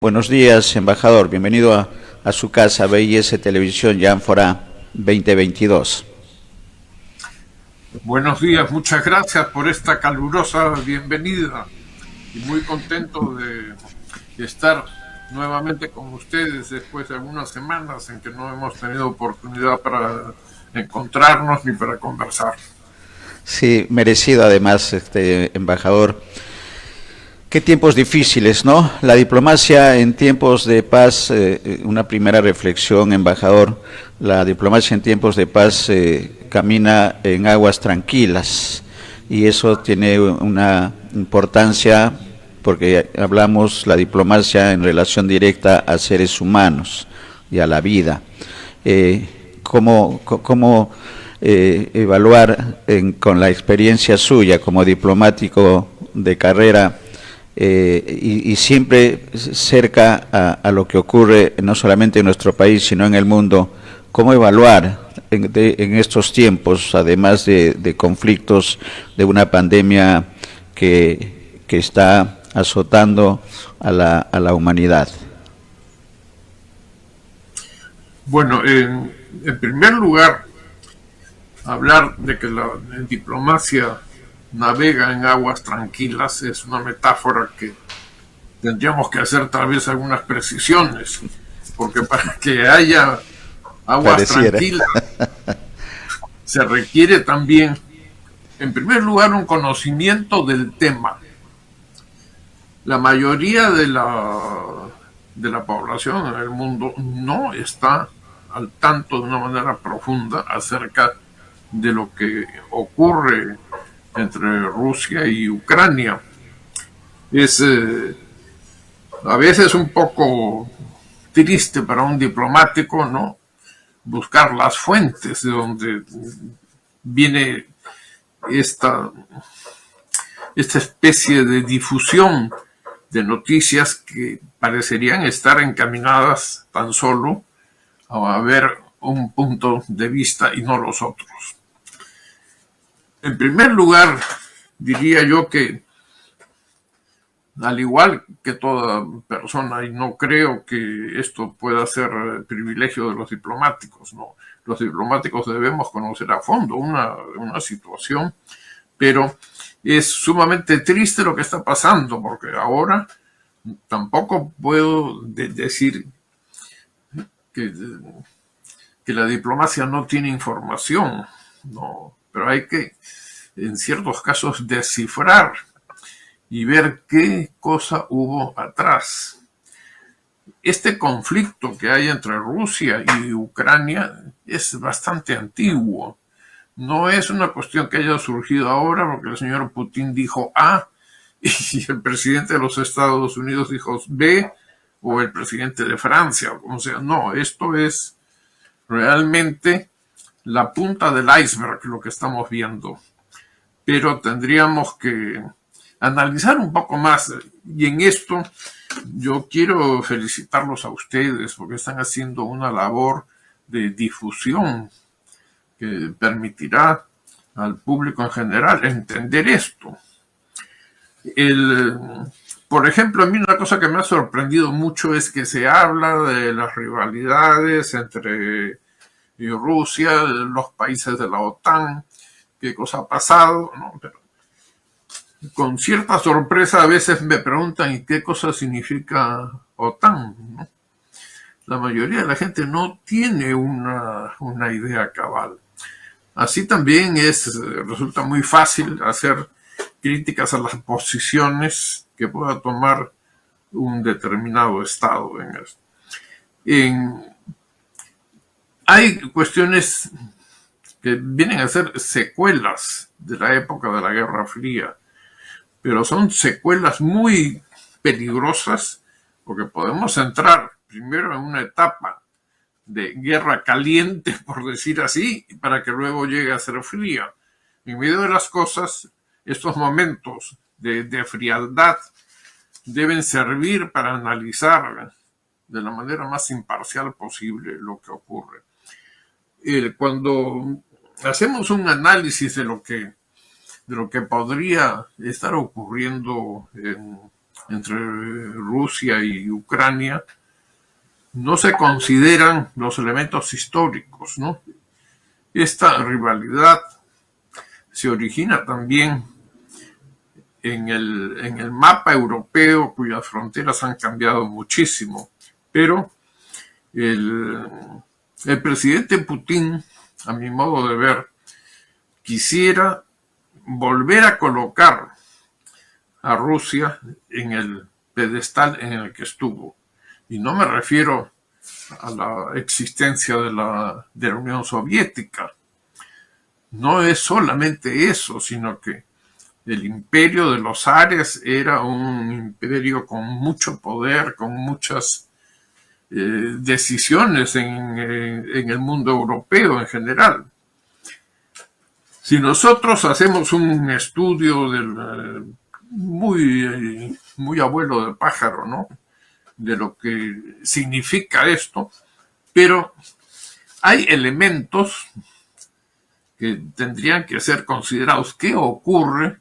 Buenos días, embajador. Bienvenido a su casa, BIS Televisión, Ánfora 2022. Buenos días, muchas gracias por esta calurosa bienvenida y muy contento de estar nuevamente con ustedes después de algunas semanas en que no hemos tenido oportunidad para encontrarnos ni para conversar. Sí, merecido además, embajador. Qué tiempos difíciles, ¿no? La diplomacia en tiempos de paz, una primera reflexión, embajador. La diplomacia en tiempos de paz camina en aguas tranquilas y eso tiene una importancia porque hablamos la diplomacia en relación directa a seres humanos y a la vida. ¿Cómo evaluar con la experiencia suya como diplomático de carrera y siempre cerca a lo que ocurre no solamente en nuestro país, sino en el mundo? ¿Cómo evaluar en estos tiempos, además de conflictos, de una pandemia que está azotando a la humanidad? Bueno, en primer lugar, hablar de que la diplomacia navega en aguas tranquilas es una metáfora que tendríamos que hacer tal vez algunas precisiones, porque para que haya aguas Pareciera. tranquilas se requiere también, en primer lugar, un conocimiento del tema. La mayoría de la población en el mundo no está al tanto de una manera profunda acerca de lo que ocurre entre Rusia y Ucrania. Es a veces un poco triste para un diplomático, ¿no? Buscar las fuentes de donde viene esta, esta especie de difusión de noticias que parecerían estar encaminadas tan solo a ver un punto de vista y no los otros. En primer lugar, diría yo que al igual que toda persona, y no creo que esto pueda ser privilegio de los diplomáticos, ¿no? Los diplomáticos debemos conocer a fondo una situación, pero es sumamente triste lo que está pasando, porque ahora tampoco puedo decir que, que la diplomacia no tiene información, no, pero hay que, en ciertos casos, descifrar y ver qué cosa hubo atrás. Este conflicto que hay entre Rusia y Ucrania es bastante antiguo. No es una cuestión que haya surgido ahora porque el señor Putin dijo A y el presidente de los Estados Unidos dijo B, o el presidente de Francia, o como sea. No, esto es realmente la punta del iceberg lo que estamos viendo. Pero tendríamos que analizar un poco más. Y en esto yo quiero felicitarlos a ustedes porque están haciendo una labor de difusión que permitirá al público en general entender esto. El, por ejemplo, a mí una cosa que me ha sorprendido mucho es que se habla de las rivalidades entre Rusia, los países de la OTAN, qué cosa ha pasado, ¿no? Pero con cierta sorpresa a veces me preguntan ¿y qué cosa significa OTAN? ¿No? La mayoría de la gente no tiene una idea cabal. Así también resulta muy fácil hacer críticas a las posiciones que pueda tomar un determinado Estado en esto. Hay cuestiones que vienen a ser secuelas de la época de la Guerra Fría, pero son secuelas muy peligrosas porque podemos entrar primero en una etapa de guerra caliente, por decir así, para que luego llegue a ser fría. En medio de las cosas, estos momentos de frialdad deben servir para analizar de la manera más imparcial posible lo que ocurre. Cuando hacemos un análisis de lo que podría estar ocurriendo en entre Rusia y Ucrania no se consideran los elementos históricos, ¿no? Esta rivalidad se origina también en el mapa europeo, cuyas fronteras han cambiado muchísimo, pero el presidente Putin, a mi modo de ver, quisiera volver a colocar a Rusia en el pedestal en el que estuvo. Y no me refiero a la existencia de la Unión Soviética. No es solamente eso, sino que el imperio de los zares era un imperio con mucho poder, con muchas decisiones en el mundo europeo en general. Si nosotros hacemos un estudio del muy abuelo de pájaro, ¿no?, de lo que significa esto, pero hay elementos que tendrían que ser considerados. ¿Qué ocurre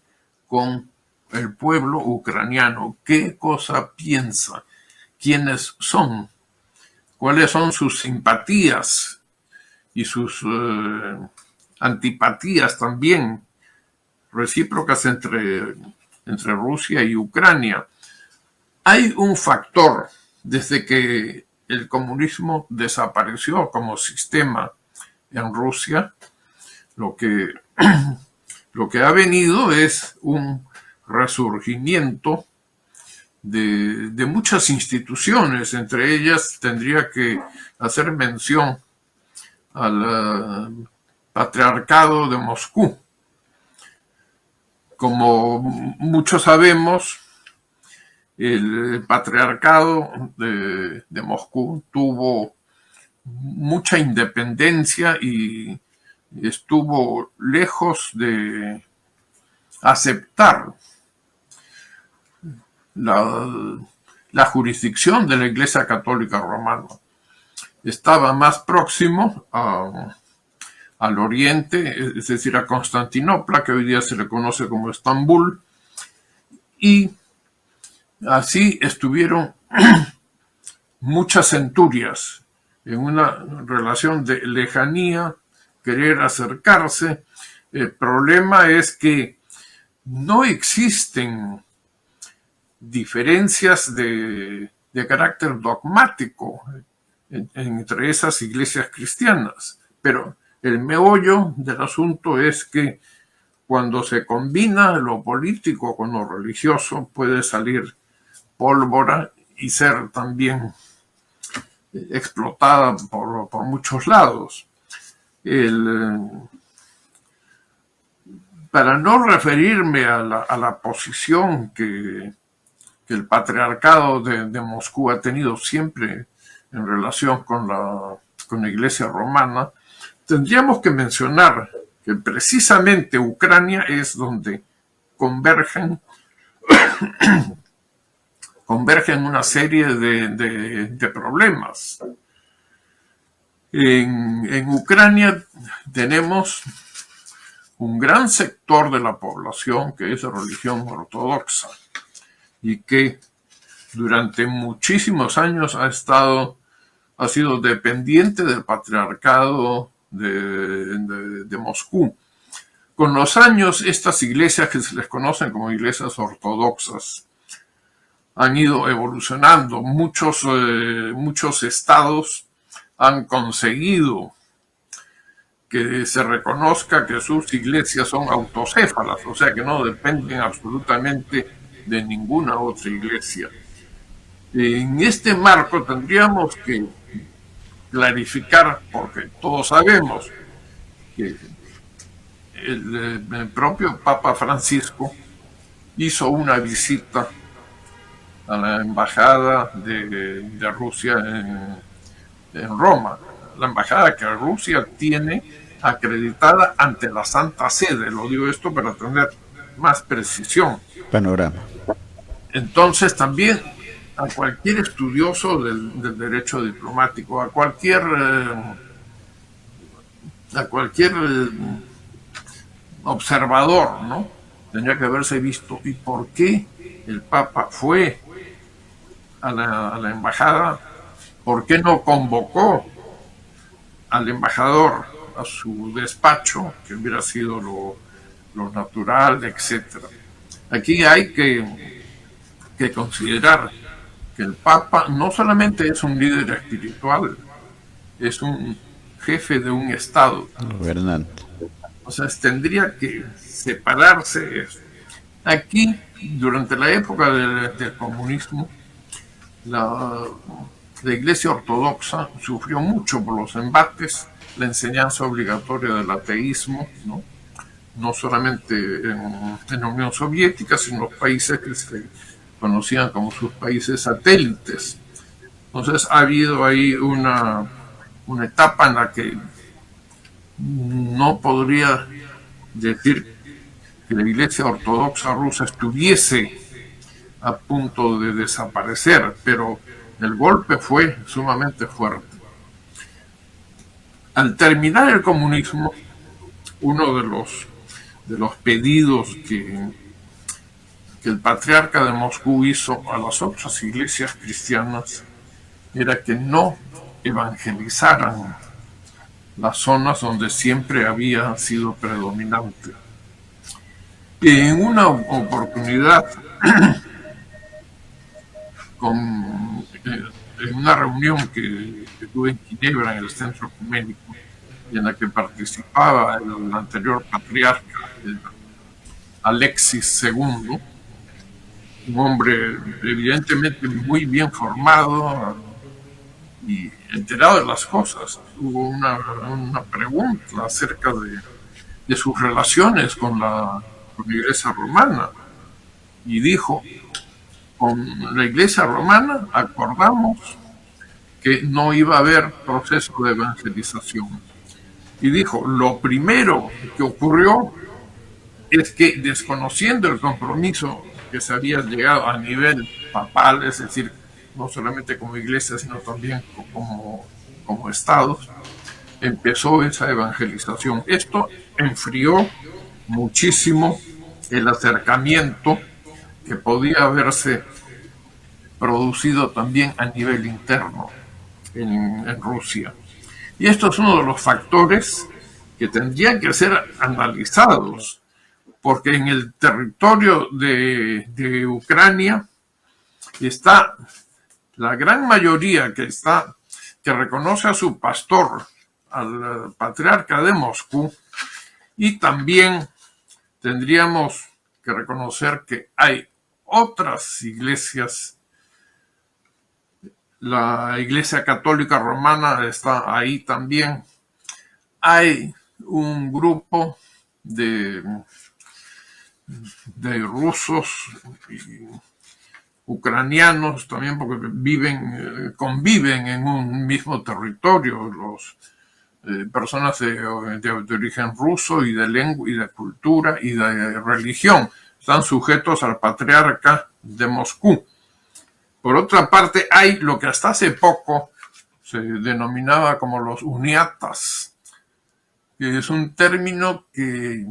con el pueblo ucraniano? ¿Qué cosa piensa? ¿Quiénes son? ¿Cuáles son sus simpatías y sus antipatías también recíprocas entre Rusia y Ucrania? Hay un factor desde que el comunismo desapareció como sistema en Rusia. Lo que ha venido es un resurgimiento de muchas instituciones. Entre ellas tendría que hacer mención al Patriarcado de Moscú. Como muchos sabemos, el Patriarcado de Moscú tuvo mucha independencia y estuvo lejos de aceptar la jurisdicción de la Iglesia Católica Romana. Estaba más próximo al oriente, es decir, a Constantinopla, que hoy día se le conoce como Estambul, y así estuvieron muchas centurias en una relación de lejanía, querer acercarse. El problema es que no existen diferencias de carácter dogmático entre esas iglesias cristianas, pero el meollo del asunto es que cuando se combina lo político con lo religioso puede salir pólvora y ser también explotada por muchos lados. Para no referirme a la posición que el patriarcado de Moscú ha tenido siempre en relación con la Iglesia romana, tendríamos que mencionar que precisamente Ucrania es donde convergen una serie de problemas. En Ucrania tenemos un gran sector de la población que es de religión ortodoxa y que durante muchísimos años ha sido dependiente del patriarcado de Moscú. Con los años, estas iglesias que se les conocen como iglesias ortodoxas han ido evolucionando. Muchos estados han conseguido que se reconozca que sus iglesias son autocéfalas, o sea que no dependen absolutamente de ninguna otra iglesia. En este marco tendríamos que clarificar, porque todos sabemos que el propio Papa Francisco hizo una visita a la embajada de Rusia en Roma, la embajada que Rusia tiene acreditada ante la Santa Sede. Lo digo esto para tener más precisión. Panorama. Entonces también a cualquier estudioso del derecho diplomático, a cualquier observador, ¿no?, tendría que haberse visto, ¿y por qué el Papa fue a la embajada, ¿por qué no convocó al embajador a su despacho, que hubiera sido lo natural, etcétera? Aquí hay que considerar que el Papa no solamente es un líder espiritual, es un jefe de un Estado. Gobernante. O sea, tendría que separarse eso. Aquí, durante la época del comunismo, la, la Iglesia Ortodoxa sufrió mucho por los embates, la enseñanza obligatoria del ateísmo, no solamente en la Unión Soviética, sino en los países que se conocían como sus países satélites. Entonces ha habido ahí una etapa en la que no podría decir que la Iglesia Ortodoxa rusa estuviese a punto de desaparecer, pero el golpe fue sumamente fuerte. Al terminar el comunismo, uno de los pedidos que el patriarca de Moscú hizo a las otras iglesias cristianas era que no evangelizaran las zonas donde siempre había sido predominante. Y en una oportunidad, en una reunión que tuve en Ginebra, en el Centro Ecuménico, y en la que participaba el anterior patriarca, Alexis II, un hombre evidentemente muy bien formado y enterado de las cosas. Hubo una pregunta acerca de sus relaciones con la Iglesia Romana y dijo: con la Iglesia Romana acordamos que no iba a haber proceso de evangelización. Y dijo, lo primero que ocurrió es que, desconociendo el compromiso que se había llegado a nivel papal, es decir, no solamente como iglesia, sino también como estados, empezó esa evangelización. Esto enfrió muchísimo el acercamiento que podía haberse producido también a nivel interno en Rusia. Y esto es uno de los factores que tendrían que ser analizados, porque en el territorio de Ucrania está la gran mayoría que reconoce a su pastor, al patriarca de Moscú, y también tendríamos que reconocer que hay otras iglesias. La Iglesia Católica Romana está ahí también. Hay un grupo de rusos y ucranianos también, porque conviven en un mismo territorio, personas de origen ruso y de lengua y de cultura y de religión. Están sujetos al patriarca de Moscú. Por otra parte, hay lo que hasta hace poco se denominaba como los uniatas, que es un término que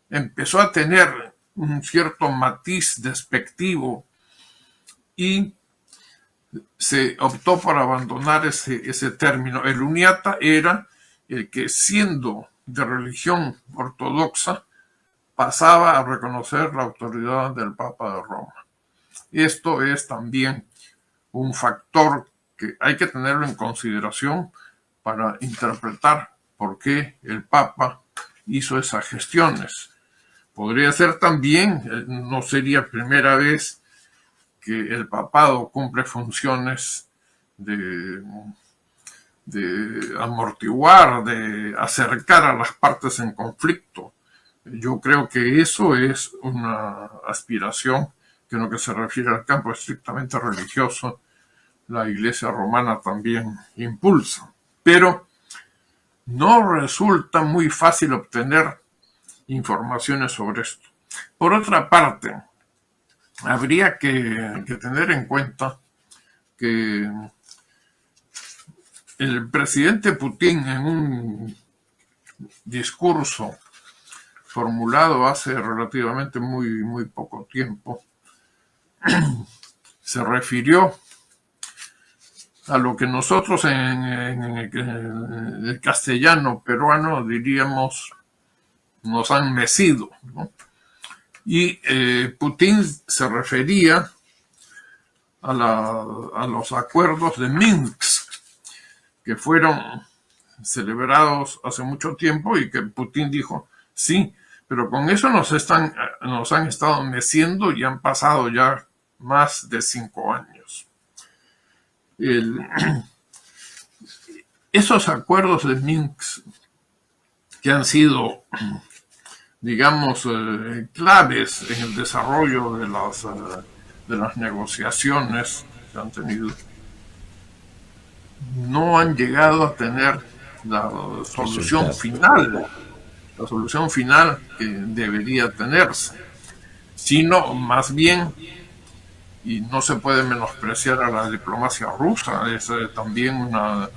empezó a tener un cierto matiz despectivo y se optó por abandonar ese término. El uniata era el que, siendo de religión ortodoxa, pasaba a reconocer la autoridad del Papa de Roma. Esto es también un factor que hay que tenerlo en consideración para interpretar por qué el Papa hizo esas gestiones. Podría ser también, no sería primera vez que el papado cumple funciones de amortiguar, de acercar a las partes en conflicto. Yo creo que eso es una aspiración que en lo que se refiere al campo estrictamente religioso, la Iglesia Romana también impulsa. Pero no resulta muy fácil obtener informaciones sobre esto. Por otra parte, habría que tener en cuenta que el presidente Putin, en un discurso formulado hace relativamente muy poco tiempo, se refirió a lo que nosotros en el castellano peruano diríamos nos han mecido, ¿no? Y Putin se refería a los acuerdos de Minsk, que fueron celebrados hace mucho tiempo y que Putin dijo, sí, pero con eso nos han estado meciendo y han pasado ya más de 5 años. Esos acuerdos de Minsk, que han sido, digamos, claves en el desarrollo de las negociaciones que han tenido, no han llegado a tener la solución final, que debería tenerse, sino más bien, y no se puede menospreciar a la diplomacia rusa, es también una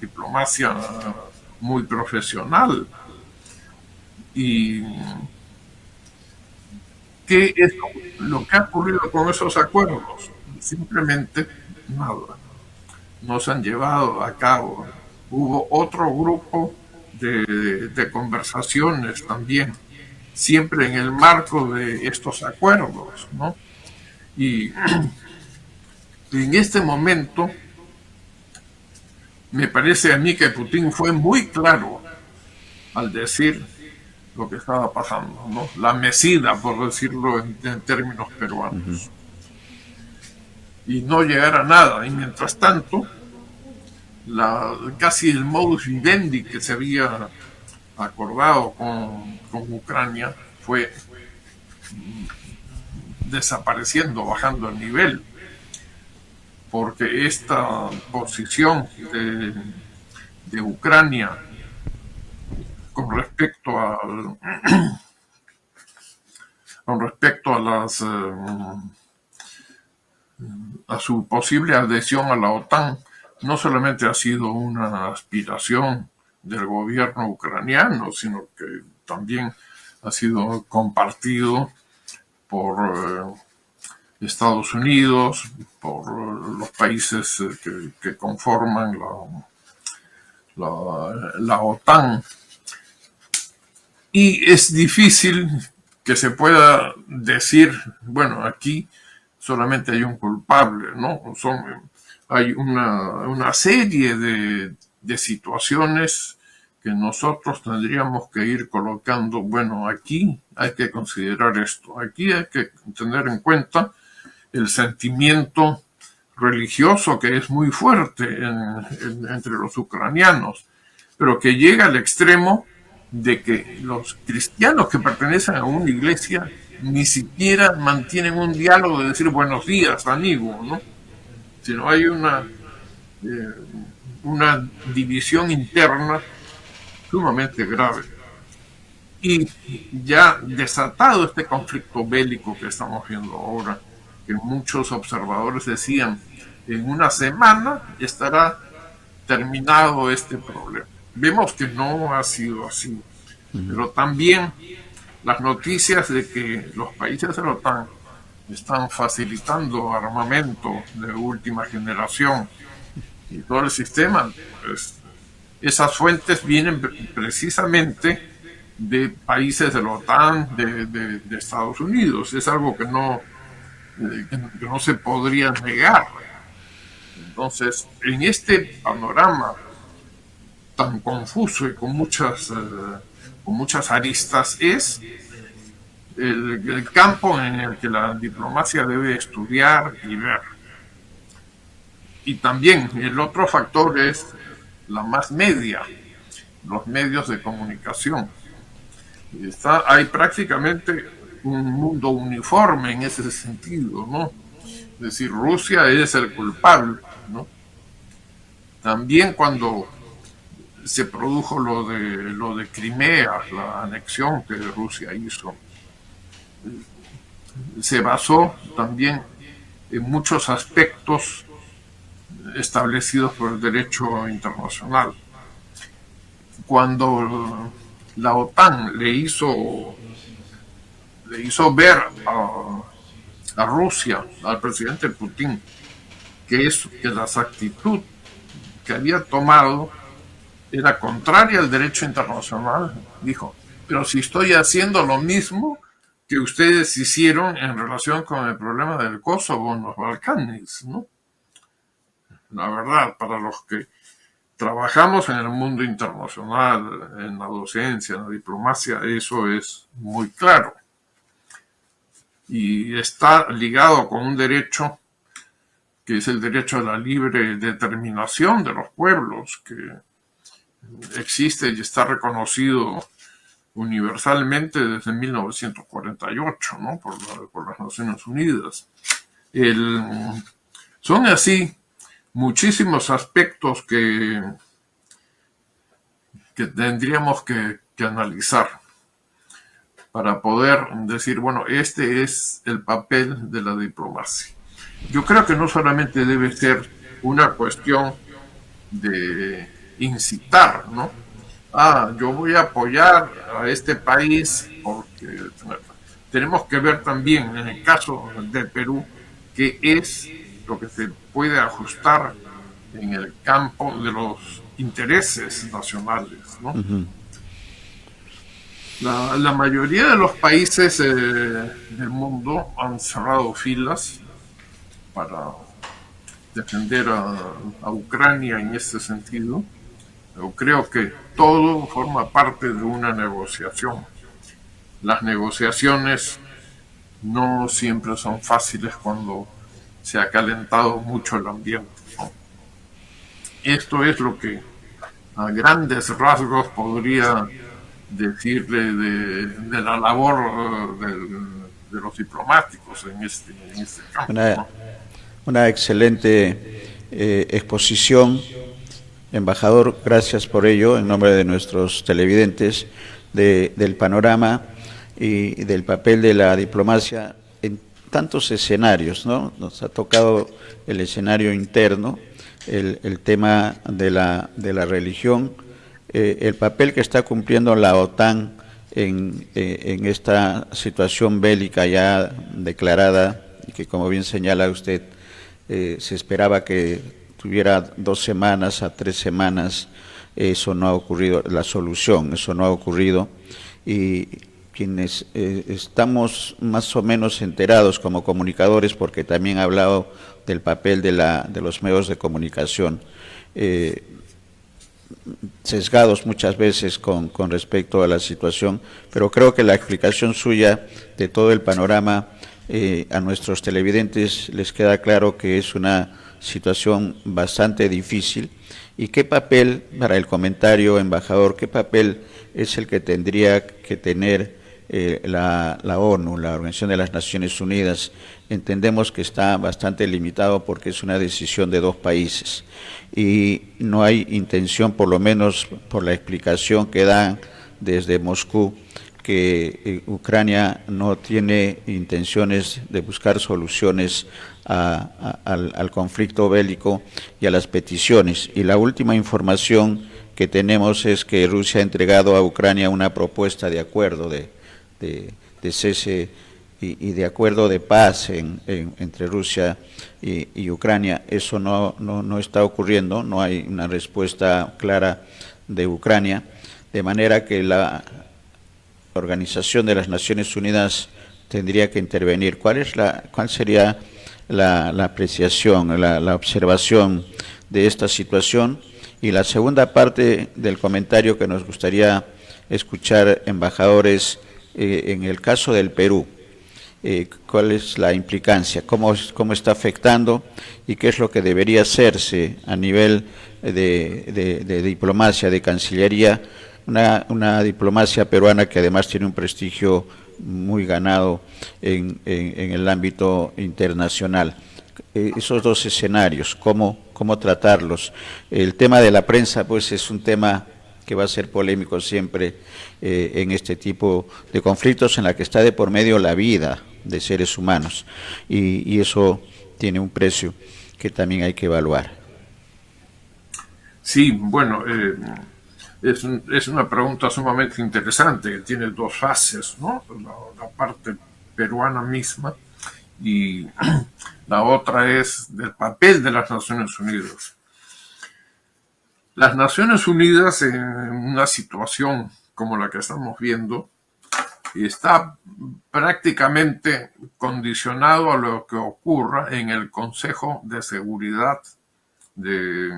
diplomacia muy profesional. ¿Y qué es lo que ha ocurrido con esos acuerdos? Simplemente nada. No se han llevado a cabo. Hubo otro grupo de conversaciones también, siempre en el marco de estos acuerdos, ¿no? Y en este momento me parece a mí que Putin fue muy claro al decir lo que estaba pasando, ¿no? La mecida, por decirlo en términos peruanos. Y no llegar a nada. Y mientras tanto, casi el modus vivendi que se había acordado con Ucrania fue desapareciendo, bajando el nivel, porque esta posición de Ucrania con respecto a su posible adhesión a la OTAN no solamente ha sido una aspiración del gobierno ucraniano, sino que también ha sido compartido por Estados Unidos, por los países que conforman la OTAN. Y es difícil que se pueda decir, bueno, aquí solamente hay un culpable, ¿no? Hay una serie de situaciones que nosotros tendríamos que ir colocando, bueno, aquí hay que considerar esto, aquí hay que tener en cuenta el sentimiento religioso que es muy fuerte entre los ucranianos, pero que llega al extremo de que los cristianos que pertenecen a una iglesia ni siquiera mantienen un diálogo de decir buenos días, amigo, ¿no? Sino hay una división interna sumamente grave. Y ya desatado este conflicto bélico que estamos viendo ahora, que muchos observadores decían, en una semana estará terminado este problema. Vemos que no ha sido así, pero también las noticias de que los países de la OTAN están facilitando armamento de última generación y todo el sistema, pues, esas fuentes vienen precisamente de países de la OTAN, de Estados Unidos. Es algo que no se podría negar. Entonces, en este panorama tan confuso y con muchas aristas, es el campo en el que la diplomacia debe estudiar y ver. Y también el otro factor es la más media, los medios de comunicación. Hay prácticamente un mundo uniforme en ese sentido, ¿no? Es decir, Rusia es el culpable, ¿no? También cuando se produjo lo de Crimea, la anexión que Rusia hizo, se basó también en muchos aspectos establecidos por el derecho internacional. Cuando la OTAN le hizo ver a Rusia, al presidente Putin, que la actitud que había tomado era contraria al derecho internacional. Dijo, pero si estoy haciendo lo mismo que ustedes hicieron en relación con el problema del Kosovo en los Balcanes, ¿no? La verdad, para los que trabajamos en el mundo internacional, en la docencia, en la diplomacia, eso es muy claro. Y está ligado con un derecho que es el derecho a la libre determinación de los pueblos, que existe y está reconocido universalmente desde 1948, ¿no? por las Naciones Unidas. Son así muchísimos aspectos que tendríamos que analizar para poder decir, bueno, este es el papel de la diplomacia. Yo creo que no solamente debe ser una cuestión de incitar, ¿no? Yo voy a apoyar a este país porque tenemos que ver también, en el caso de Perú, qué es lo que se puede ajustar en el campo de los intereses nacionales, ¿no? Uh-huh. La mayoría de los países del mundo han cerrado filas para defender a Ucrania en este sentido. Yo creo que todo forma parte de una negociación. Las negociaciones no siempre son fáciles cuando se ha calentado mucho el ambiente, ¿no? Esto es lo que a grandes rasgos podría decirle de la labor de los diplomáticos en este campo, ¿no? Una excelente exposición, embajador, gracias por ello, en nombre de nuestros televidentes, del panorama y del papel de la diplomacia en tantos escenarios, ¿no? Nos ha tocado el escenario interno, el tema de la religión, el papel que está cumpliendo la OTAN en esta situación bélica ya declarada, y que, como bien señala usted, se esperaba que tuviera 2 semanas a 3 semanas. Eso no ha ocurrido, la solución, eso no ha ocurrido, y quienes estamos más o menos enterados como comunicadores, porque también ha hablado del papel de los medios de comunicación, sesgados muchas veces con respecto a la situación, pero creo que la explicación suya de todo el panorama a nuestros televidentes les queda claro que es una situación bastante difícil. ¿Y qué papel, para el comentario, embajador, qué papel es el que tendría que tener la ONU, la Organización de las Naciones Unidas? Entendemos que está bastante limitado porque es una decisión de 2 países y no hay intención, por lo menos por la explicación que dan desde Moscú, que Ucrania no tiene intenciones de buscar soluciones al conflicto bélico y a las peticiones. Y la última información que tenemos es que Rusia ha entregado a Ucrania una propuesta de acuerdo de cese y de acuerdo de paz entre Rusia y Ucrania. Eso no está ocurriendo, no hay una respuesta clara de Ucrania, de manera que la Organización de las Naciones Unidas tendría que intervenir. ¿Cuál sería la apreciación, la observación de esta situación? Y la segunda parte del comentario que nos gustaría escuchar, embajadores, en el caso del Perú, ¿cuál es la implicancia? ¿Cómo está afectando? ¿Y qué es lo que debería hacerse a nivel de diplomacia, de Cancillería? Una diplomacia peruana que además tiene un prestigio muy ganado en el ámbito internacional. Esos 2 escenarios, ¿cómo tratarlos? El tema de la prensa, pues, es un tema que va a ser polémico siempre en este tipo de conflictos en la que está de por medio la vida de seres humanos, y eso tiene un precio que también hay que evaluar. Sí, bueno, es una pregunta sumamente interesante, que tiene 2 fases, ¿no? La parte peruana misma y la otra es del papel de las Naciones Unidas. Las Naciones Unidas, en una situación como la que estamos viendo, está prácticamente condicionado a lo que ocurra en el Consejo de Seguridad de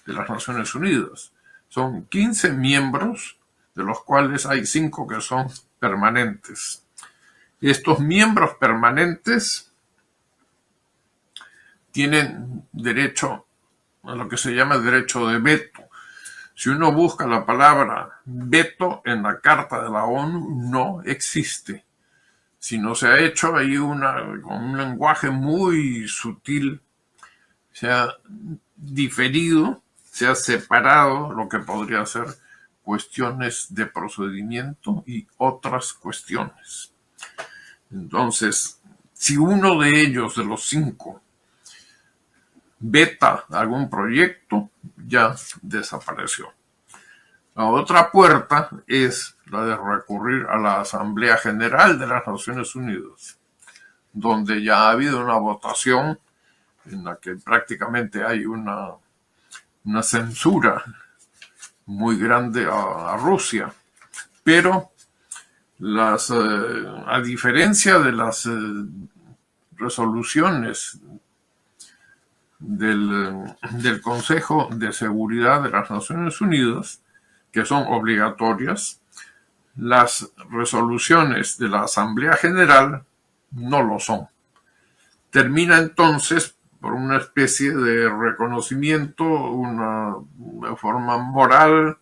las Naciones Unidas. Son 15 miembros, de los cuales hay 5 que son permanentes. Estos miembros permanentes tienen derecho a lo que se llama derecho de veto. Si uno busca la palabra veto en la Carta de la ONU, no existe, sino se ha hecho ahí con un lenguaje muy sutil, se ha diferido, se ha separado lo que podría ser cuestiones de procedimiento y otras cuestiones. Entonces, si uno de ellos, de los 5, veta algún proyecto, ya desapareció. La otra puerta es la de recurrir a la Asamblea General de las Naciones Unidas, donde ya ha habido una votación en la que prácticamente hay una censura muy grande a Rusia, pero a diferencia de las resoluciones del Consejo de Seguridad de las Naciones Unidas, que son obligatorias, las resoluciones de la Asamblea General no lo son. Termina entonces por una especie de reconocimiento, una forma moral,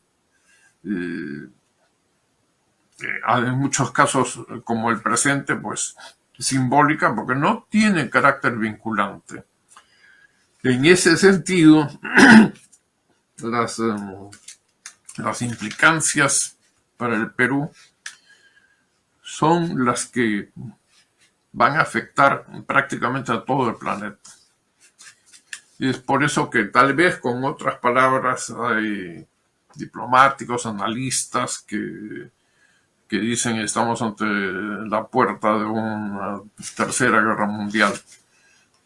en muchos casos, como el presente, pues simbólica, porque no tiene carácter vinculante. En ese sentido, las implicancias para el Perú son las que van a afectar prácticamente a todo el planeta. Y es por eso que tal vez con otras palabras hay diplomáticos, analistas que dicen estamos ante la puerta de una tercera guerra mundial.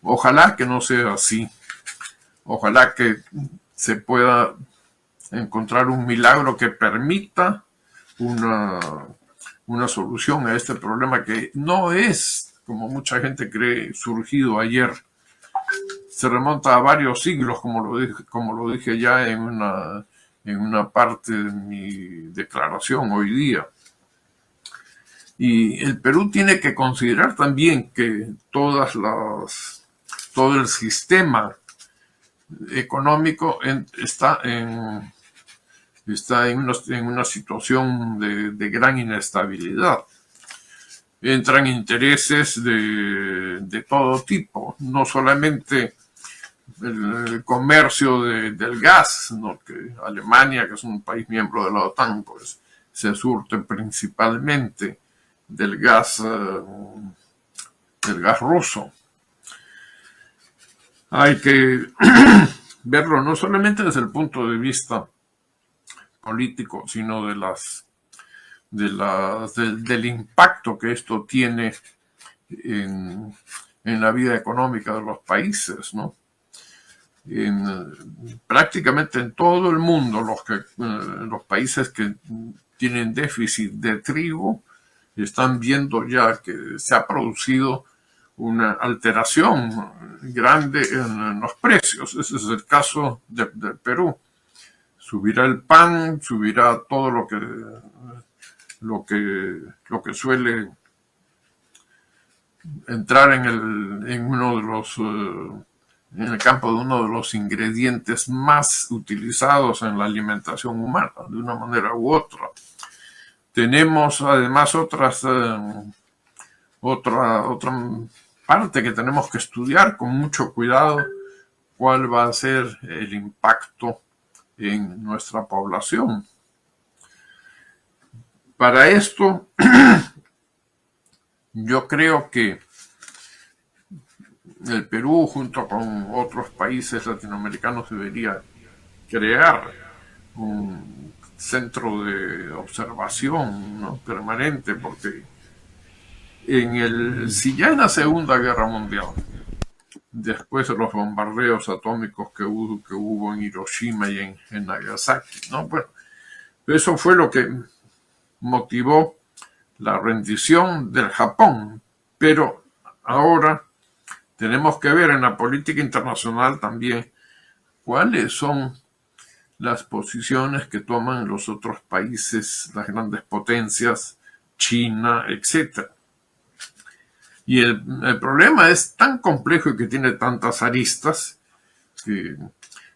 Ojalá que no sea así. Ojalá que se pueda encontrar un milagro que permita una solución a este problema que no es, como mucha gente cree, surgido ayer. Se remonta a varios siglos, como lo dije ya en una parte de mi declaración hoy día. Y el Perú tiene que considerar también que todo el sistema económico está en una situación de gran inestabilidad. Entran intereses de todo tipo, no solamente el comercio del gas, sino que Alemania, que es un país miembro de la OTAN, pues se surte principalmente del gas ruso. Hay que verlo no solamente desde el punto de vista político, sino del impacto que esto tiene en la vida económica de los países, ¿no? Prácticamente en todo el mundo, los países que tienen déficit de trigo están viendo ya que se ha producido una alteración grande en los precios. Ese es el caso de Perú. Subirá el pan, subirá todo lo que suele entrar en el campo de uno de los ingredientes más utilizados en la alimentación humana, de una manera u otra. Tenemos además otra parte que tenemos que estudiar con mucho cuidado, cuál va a ser el impacto en nuestra población. Para esto, yo creo que el Perú, junto con otros países latinoamericanos, debería crear un centro de observación, ¿no?, permanente, porque si ya en la Segunda Guerra Mundial, después de los bombardeos atómicos que hubo en Hiroshima y en Nagasaki, ¿no? Bueno, eso fue lo que motivó la rendición del Japón, pero ahora tenemos que ver en la política internacional también cuáles son las posiciones que toman los otros países, las grandes potencias, China, etc. Y el problema es tan complejo y que tiene tantas aristas que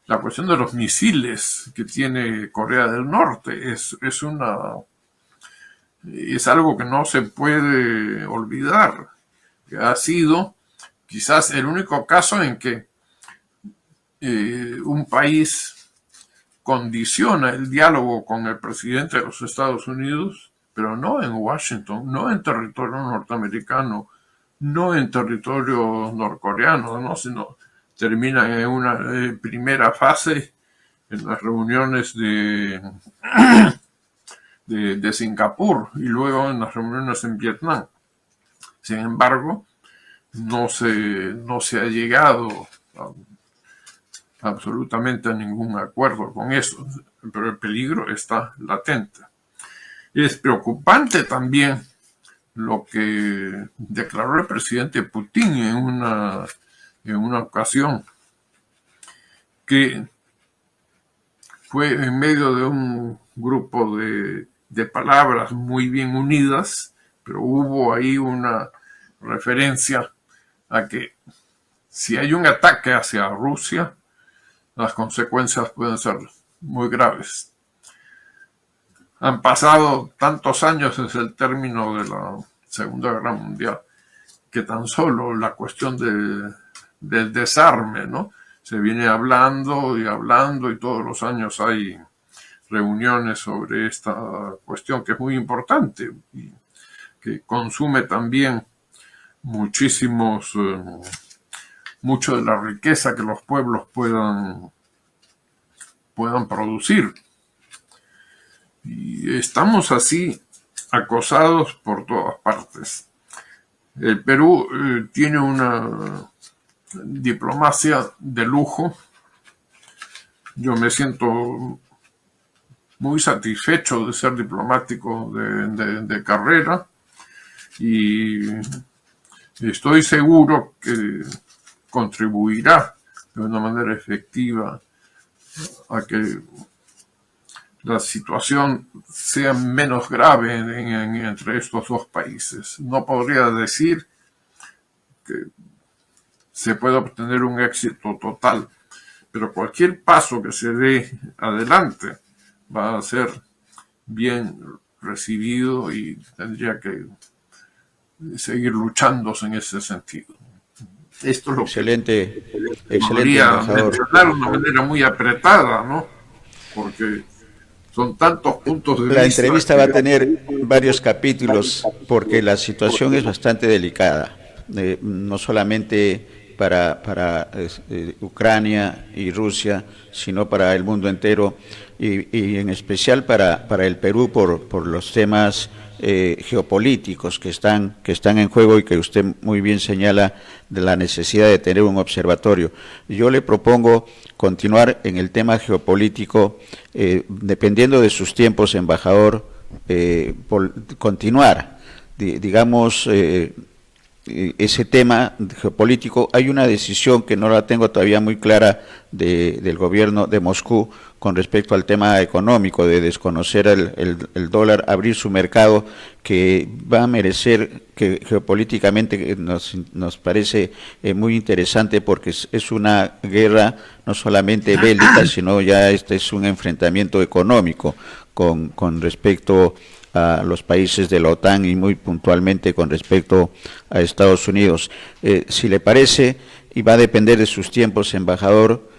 la cuestión de los misiles que tiene Corea del Norte es algo que no se puede olvidar. Ha sido quizás el único caso en que un país condiciona el diálogo con el presidente de los Estados Unidos, pero no en Washington, no en territorio norteamericano, no en territorio norcoreano, ¿no? Sino termina en una primera fase en las reuniones de Singapur y luego en las reuniones en Vietnam. Sin embargo, no se ha llegado absolutamente a ningún acuerdo con eso, pero el peligro está latente. Es preocupante también lo que declaró el presidente Putin en una ocasión, que fue en medio de un grupo de palabras muy bien unidas, pero hubo ahí una referencia a que si hay un ataque hacia Rusia, las consecuencias pueden ser muy graves. Han pasado tantos años desde el término de la Segunda Guerra Mundial que tan solo la cuestión del desarme, ¿no? Se viene hablando y todos los años hay reuniones sobre esta cuestión que es muy importante y que consume también mucho de la riqueza que los pueblos puedan producir. Y estamos así acosados por todas partes. El Perú tiene una diplomacia de lujo. Yo me siento muy satisfecho de ser diplomático de carrera y estoy seguro que contribuirá de una manera efectiva a que la situación sea menos grave entre estos dos países. No podría decir que se pueda obtener un éxito total, pero cualquier paso que se dé adelante va a ser bien recibido y tendría que seguir luchándose en ese sentido. Esto es lo excelente, que excelente, podría embajador. mencionar de una manera muy apretada, ¿no? Porque son tantos puntos de vista. La entrevista va a tener varios capítulos porque la situación es bastante delicada, no solamente para Ucrania y Rusia, sino para el mundo entero y en especial para el Perú por los temas geopolíticos que están en juego y que usted muy bien señala de la necesidad de tener un observatorio. Yo le propongo continuar en el tema geopolítico, dependiendo de sus tiempos, embajador, continuar, digamos, ese tema geopolítico. Hay una decisión que no la tengo todavía muy clara del gobierno de Moscú con respecto al tema económico, de desconocer el dólar, abrir su mercado, que va a merecer, que geopolíticamente nos parece muy interesante, porque es una guerra no solamente bélica, sino ya este es un enfrentamiento económico con respecto a los países de la OTAN y muy puntualmente con respecto a Estados Unidos. Si le parece, y va a depender de sus tiempos, embajador,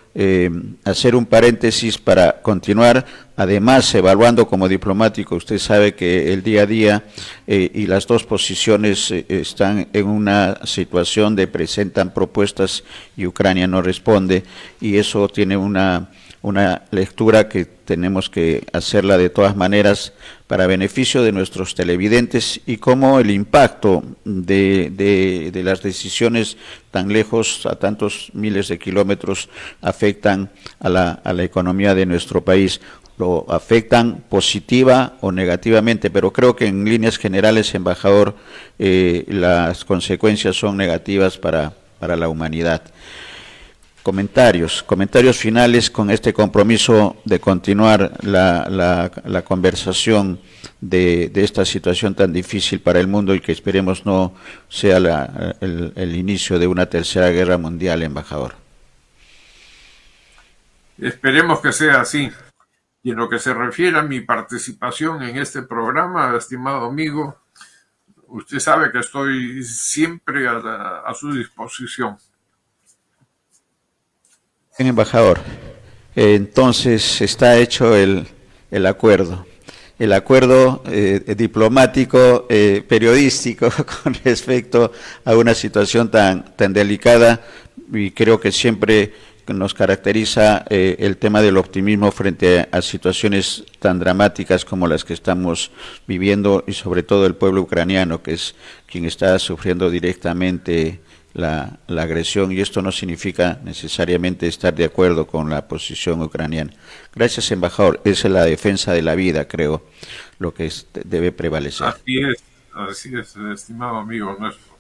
hacer un paréntesis para continuar, además evaluando como diplomático. Usted sabe que el día a día y las dos posiciones están en una situación de presentan propuestas y Ucrania no responde, y eso tiene una una lectura que tenemos que hacerla de todas maneras para beneficio de nuestros televidentes, y cómo el impacto de las decisiones tan lejos, a tantos miles de kilómetros, afectan a la economía de nuestro país. Lo afectan positiva o negativamente, pero creo que en líneas generales, embajador, las consecuencias son negativas para la humanidad. Comentarios finales con este compromiso de continuar la conversación de esta situación tan difícil para el mundo, y que esperemos no sea el inicio de una tercera guerra mundial, embajador. Esperemos que sea así. Y en lo que se refiere a mi participación en este programa, estimado amigo, usted sabe que estoy siempre a su disposición. Bien, embajador, entonces está hecho el acuerdo. El acuerdo diplomático, periodístico, con respecto a una situación tan delicada, y creo que siempre nos caracteriza el tema del optimismo frente a situaciones tan dramáticas como las que estamos viviendo, y sobre todo el pueblo ucraniano, que es quien está sufriendo directamente la agresión, y esto no significa necesariamente estar de acuerdo con la posición ucraniana. Gracias, embajador. Esa es la defensa de la vida, creo, lo que debe prevalecer. Así es, estimado amigo nuestro.